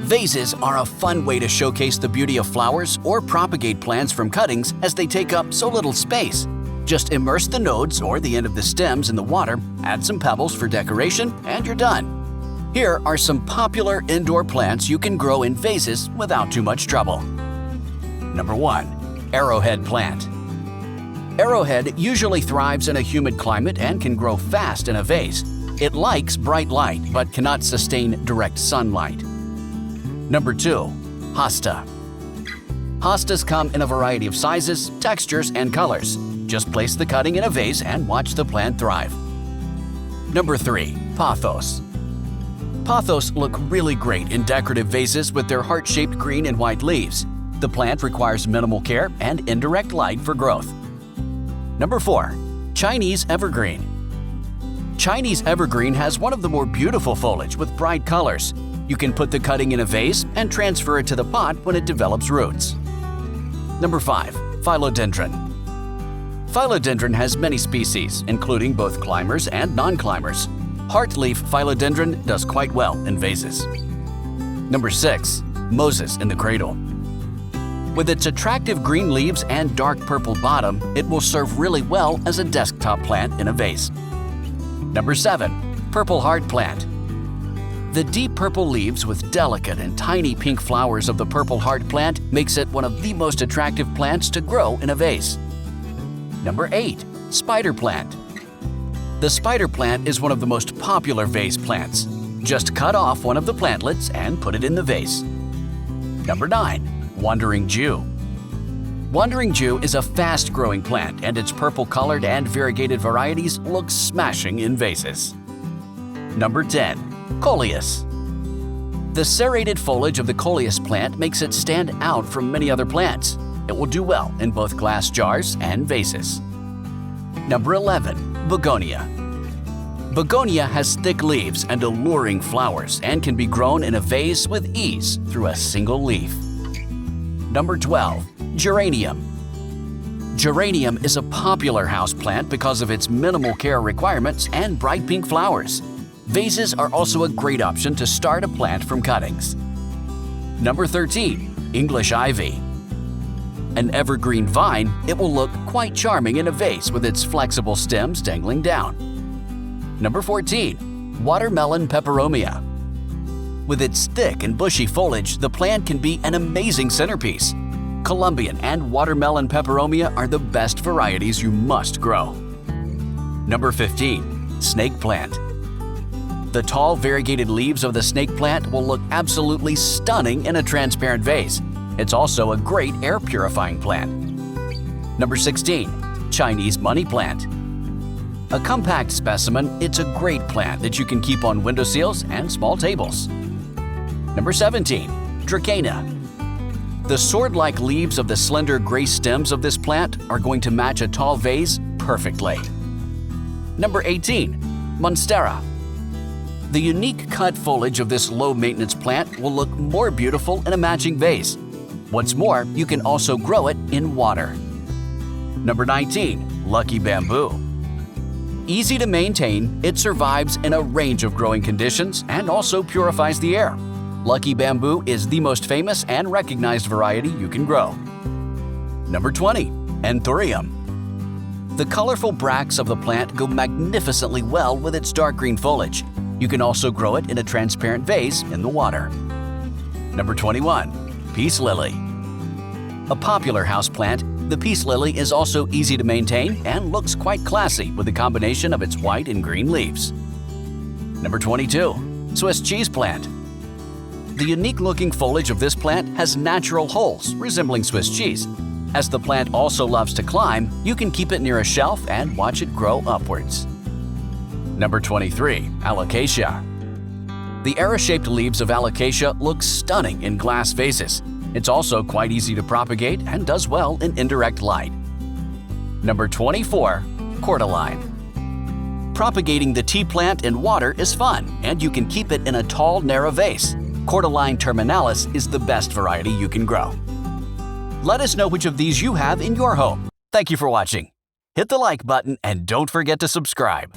Vases are a fun way to showcase the beauty of flowers or propagate plants from cuttings as they take up so little space. Just immerse the nodes or the end of the stems in the water, add some pebbles for decoration, and you're done. Here are some popular indoor plants you can grow in vases without too much trouble. Number 1. Arrowhead Plant. Arrowhead usually thrives in a humid climate and can grow fast in a vase. It likes bright light but cannot sustain direct sunlight. Number 2. Hosta. Hostas come in a variety of sizes, textures, and colors. Just place the cutting in a vase and watch the plant thrive. Number 3. Pothos. Pothos look really great in decorative vases with their heart-shaped green and white leaves. The plant requires minimal care and indirect light for growth. Number 4. Chinese Evergreen. Chinese Evergreen has one of the more beautiful foliage with bright colors. You can put the cutting in a vase and transfer it to the pot when it develops roots. Number 5. Philodendron. Philodendron has many species, including both climbers and non-climbers. Heartleaf philodendron does quite well in vases. Number 6. Moses in the cradle. With its attractive green leaves and dark purple bottom, it will serve really well as a desktop plant in a vase. Number 7. Purple Heart Plant. The deep purple leaves with delicate and tiny pink flowers of the purple heart plant makes it one of the most attractive plants to grow in a vase. Number 8. Spider Plant. The spider plant is one of the most popular vase plants. Just cut off one of the plantlets and put it in the vase. Number 9. Wandering Jew. Wandering Jew is a fast-growing plant, and its purple-colored and variegated varieties look smashing in vases. Number 10. Coleus. The serrated foliage of the coleus plant makes it stand out from many other plants. It will do well in both glass jars and vases. Number 11. Begonia. Begonia has thick leaves and alluring flowers and can be grown in a vase with ease through a single leaf. Number 12. Geranium. Geranium is a popular houseplant because of its minimal care requirements and bright pink flowers. Vases are also a great option to start a plant from cuttings. Number 13. English Ivy. An evergreen vine, it will look quite charming in a vase with its flexible stems dangling down. Number 14. Watermelon Peperomia. With its thick and bushy foliage, the plant can be an amazing centerpiece. Colombian and watermelon peperomia are the best varieties you must grow. Number 15. Snake Plant. The tall, variegated leaves of the snake plant will look absolutely stunning in a transparent vase. It's also a great air-purifying plant. Number 16. Chinese Money Plant. A compact specimen, it's a great plant that you can keep on windowsills and small tables. Number 17. Dracena. The sword-like leaves of the slender gray stems of this plant are going to match a tall vase perfectly. Number 18. Monstera. The unique cut foliage of this low-maintenance plant will look more beautiful in a matching vase. What's more, you can also grow it in water. Number 19. Lucky Bamboo. Easy to maintain, it survives in a range of growing conditions and also purifies the air. Lucky Bamboo is the most famous and recognized variety you can grow. Number 20. Anthurium. The colorful bracts of the plant go magnificently well with its dark green foliage. You can also grow it in a transparent vase in the water. Number 21. Peace Lily. A popular houseplant, the peace lily is also easy to maintain and looks quite classy with a combination of its white and green leaves. Number 22. Swiss Cheese Plant. The unique-looking foliage of this plant has natural holes resembling Swiss cheese. As the plant also loves to climb, you can keep it near a shelf and watch it grow upwards. Number 23. Alocasia. The arrow-shaped leaves of alocasia look stunning in glass vases. It's also quite easy to propagate and does well in indirect light. Number 24. Cordyline. Propagating the tea plant in water is fun, and you can keep it in a tall, narrow vase. Cordyline terminalis is the best variety you can grow. Let us know which of these you have in your home. Thank you for watching. Hit the like button and don't forget to subscribe.